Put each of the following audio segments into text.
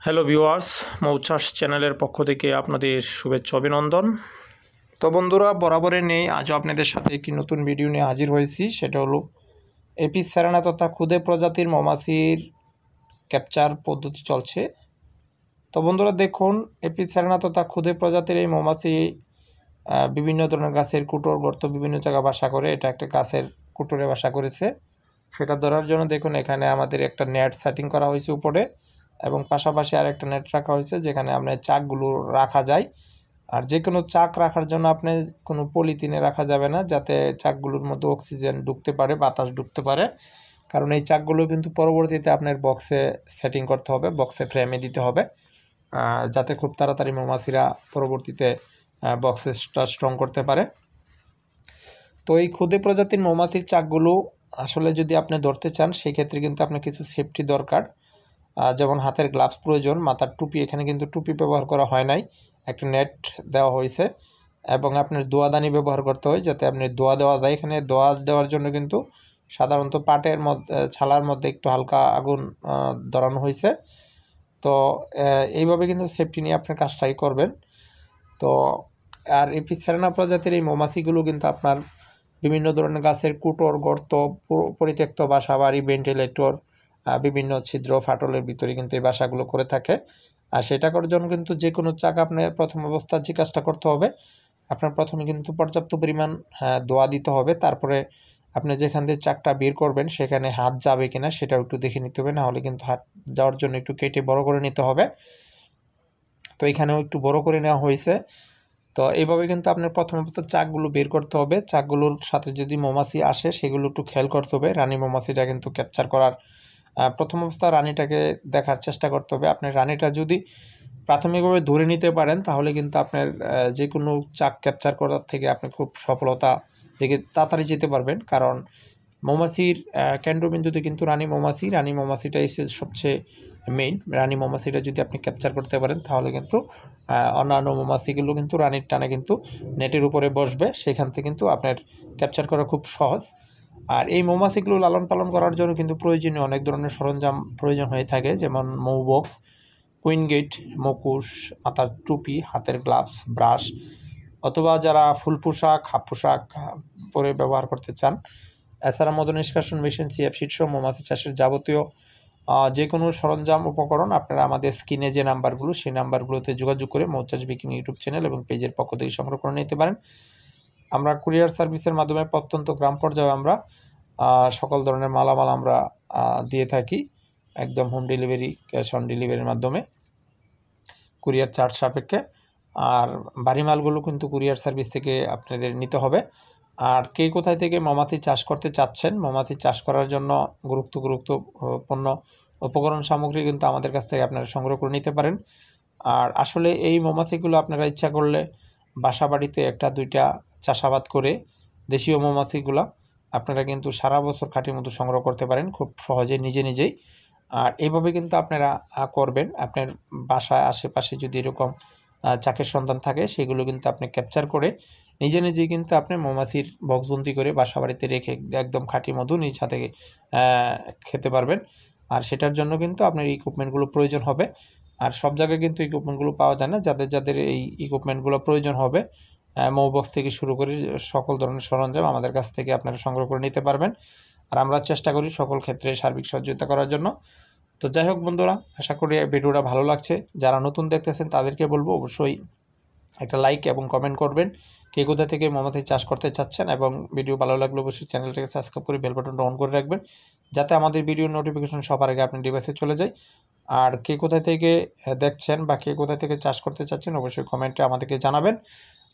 Hello viewers, মৌচাষ চ্যানেলের পক্ষ থেকে আপনাদের শুভেচ্ছা অভিনন্দন। তো বন্ধুরা, বরাবরের নেই আজও আপনাদের সাথে একটি নতুন ভিডিও নিয়ে হাজির হয়েছি। সেটা হলো এপিস সেরেনা তথা ক্ষুদে প্রজাতির মৌমাছির ক্যাপচার পদ্ধতি চলছে। তো বন্ধুরা দেখুন, এপিস সেরেনা তথা ক্ষুদে প্রজাতির এই মৌমাছি বিভিন্ন ধরনের গাছের কুটোর গর্ত বিভিন্ন জায়গায় বাসা করে। এটা একটা গাছের কুটোরে বাসা করেছে। সেটা ধরার জন্য দেখুন এখানে আমাদের একটা নেট সেটিং করা হয়েছে উপরে, এবং পাশাপাশি আর একটা নেট রাখা হয়েছে যেখানে আপনার চাকগুলো রাখা যায়। আর যে কোনো চাক রাখার জন্য আপনি কোনো পলিথিনে রাখা যাবে না, যাতে চাকগুলোর মধ্যে অক্সিজেন ঢুকতে পারে, বাতাস ঢুকতে পারে। কারণ এই চাকগুলো কিন্তু পরবর্তীতে আপনার বক্সে সেটিং করতে হবে, বক্সে ফ্রেমে দিতে হবে, যাতে খুব তাড়াতাড়ি মৌমাছিরা পরবর্তীতে বক্সেসটা স্ট্রং করতে পারে। তো এই ক্ষুদে প্রজাতির মৌমাছির চাকগুলো আসলে যদি আপনি ধরতে চান সেই ক্ষেত্রে কিন্তু আপনার কিছু সেফটি দরকার, যেমন হাতের গ্লাভস প্রয়োজন, মাথার টুপি। এখানে কিন্তু টুপি ব্যবহার করা হয় নাই, একটা নেট দেওয়া হয়েছে, এবং আপনার দোয়াদানি ব্যবহার করতে হয় যাতে আপনি দোয়া দেওয়া যায়। এখানে দোয়া দেওয়ার জন্য কিন্তু সাধারণত পাটের মধ্যে ছালার মধ্যে একটু হালকা আগুন ধরানো হয়েছে। তো এইভাবে কিন্তু সেফটি নিয়ে আপনার কাজটাই করবেন। তো আর এপিস সেরেনা প্রজাতির এই মৌমাছিগুলো কিন্তু আপনার বিভিন্ন ধরনের গাছের কুটোর গর্ত, পরিত্যক্ত বাসা বাড়ি, ভেন্টিলেটর, বিভিন্ন ছিদ্র ফাটলের ভিতরে কিন্তু এই বাসাগুলো করে থাকে। আর সেটা করার জন্য কিন্তু যে কোনো চাক আপনার প্রথম অবস্থায় যে কাজটা করতে হবে, আপনার প্রথমে কিন্তু পর্যাপ্ত পরিমাণ দোয়া দিতে হবে। তারপরে আপনি যেখান দিয়ে চাকটা বের করবেন সেখানে হাত যাবে কিনা সেটাও একটু দেখে নিতে হবে, নাহলে কিন্তু হাত যাওয়ার জন্য একটু কেটে বড় করে নিতে হবে। তো এখানেও একটু বড় করে নেওয়া হয়েছে। তো এইভাবে কিন্তু আপনার প্রথম অবস্থায় চাকগুলো বের করতে হবে। চাকগুলোর সাথে যদি মৌমাছি আসে সেগুলো একটু খেয়াল করতে হবে। রানী মৌমাছিটা কিন্তু ক্যাপচার করার প্রথম অবস্থায় রানীটাকে দেখার চেষ্টা করতে হবে। আপনার রানীটা যদি প্রাথমিকভাবে ধরে নিতে পারেন তাহলে কিন্তু আপনার যে কোনো চাক ক্যাপচার করার থেকে আপনি খুব সফলতা দিকে তাড়াতাড়ি যেতে পারবেন। কারণ মৌমাছির কেন্দ্রবিন্দুতে কিন্তু রানী মৌমাছিটাই সবচেয়ে মেইন। রানী মৌমাছিটা যদি আপনি ক্যাপচার করতে পারেন তাহলে কিন্তু অন্যান্য মৌমাছিগুলো কিন্তু রানীর টানে কিন্তু নেটের উপরে বসবে, সেখান থেকে কিন্তু আপনার ক্যাপচার করা খুব সহজ। আর এই মৌমাছিগুলো লালন পালন করার জন্য কিন্তু প্রয়োজনীয় অনেক ধরনের সরঞ্জাম প্রয়োজন হয়ে থাকে, যেমন মৌ বক্স, কুইন গেট, মুখোশ, মাথার টুপি, হাতের গ্লাভস, ব্রাশ, অথবা যারা ফুল পোশাক, হাফ পোশাক পরে ব্যবহার করতে চান। এছাড়া মধু নিষ্কাশন মেশিন, সিএফ শিট সহ মৌমাছি চাষের যাবতীয় যে কোনো সরঞ্জাম উপকরণ আপনারা আমাদের স্ক্রিনে যে নাম্বারগুলো, সেই নাম্বারগুলোতে যোগাযোগ করে মৌচাষ বিকিং ইউটিউব চ্যানেল এবং পেজের পক্ষ থেকে সংগ্রহ করে নিতে পারেন। আমরা কুরিয়ার সার্ভিসের মাধ্যমে প্রত্যন্ত গ্রাম পর্যায়ে আমরা সকল ধরনের মালামাল আমরা দিয়ে থাকি, একদম হোম ডেলিভারি, ক্যাশ অন ডেলিভারির মাধ্যমে, কুরিয়ার চার্জ সাপেক্ষে। আর বাড়ি মালগুলো কিন্তু কুরিয়ার সার্ভিস থেকে আপনাদের নিতে হবে। আর কে কোথায় থেকে মৌমাছি চাষ করতে চাচ্ছেন, মৌমাছি চাষ করার জন্য গুরুত্বপূর্ণ উপকরণ সামগ্রী কিন্তু আমাদের কাছ থেকে আপনারা সংগ্রহ করে নিতে পারেন। আর আসলে এই মৌমাছিগুলো আপনারা ইচ্ছা করলে বাসা বাড়িতে একটা দুইটা চাষাবাদ করে দেশীয় মৌমাছিগুলো আপনারা কিন্তু সারা বছর খাঁটি মতো সংগ্রহ করতে পারেন খুব সহজে নিজেই। আর এইভাবে কিন্তু আপনারা করবেন। আপনার বাসায় আশেপাশে যদি এরকম চাকের সন্ধান থাকে সেগুলো কিন্তু আপনি ক্যাপচার করে নিজেই কিন্তু আপনি মৌমাছির বক্সবন্দি করে বাসা বাড়িতে রেখে একদম খাঁটি মধু নিজ হাতে খেতে পারবেন। আর সেটার জন্য কিন্তু আপনার ইকুইপমেন্টগুলো প্রয়োজন হবে। আর সব জায়গায় কিন্তু ইকুইপমেন্টগুলো পাওয়া যায় না। যাদের এই ইকুইপমেন্টগুলো প্রয়োজন হবে, মৌ বক্স থেকে শুরু করে সকল ধরনের সরঞ্জাম আমাদের কাছ থেকে আপনারা সংগ্রহ করে নিতে পারবেন। আর আমরা চেষ্টা করি সকল ক্ষেত্রে সার্বিক সহযোগিতা করার জন্য। তো যাই হোক বন্ধুরা, আশা করি ভিডিওটা ভালো লাগছে। যারা নতুন দেখতেছেন তাদেরকে বলবো অবশ্যই একটা লাইক এবং কমেন্ট করবেন, কে কোথা থেকে মৌমাছি চাষ করতে চাচ্ছেন, এবং ভিডিও ভালো লাগলে অবশ্যই চ্যানেলটাকে সাবস্ক্রাইব করে বেল বাটনটা অন করে রাখবেন, যাতে আমাদের ভিডিও নোটিফিকেশন সবার আগে আপনার ডিভাইসে চলে যায়। আর কে কোথা থেকে দেখছেন বা কে কোথা থেকে চাষ করতে চাচ্ছেন অবশ্যই কমেন্টে আমাদেরকে জানাবেন।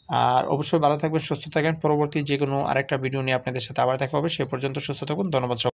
আর অবশ্যই ভালো থাকবেন, সুস্থ থাকবেন। পরবর্তী যে কোনো আরেকটা ভিডিও নিয়ে আপনাদের সাথে আবার দেখা হবে। সে পর্যন্ত সুস্থ থাকুন। ধন্যবাদ।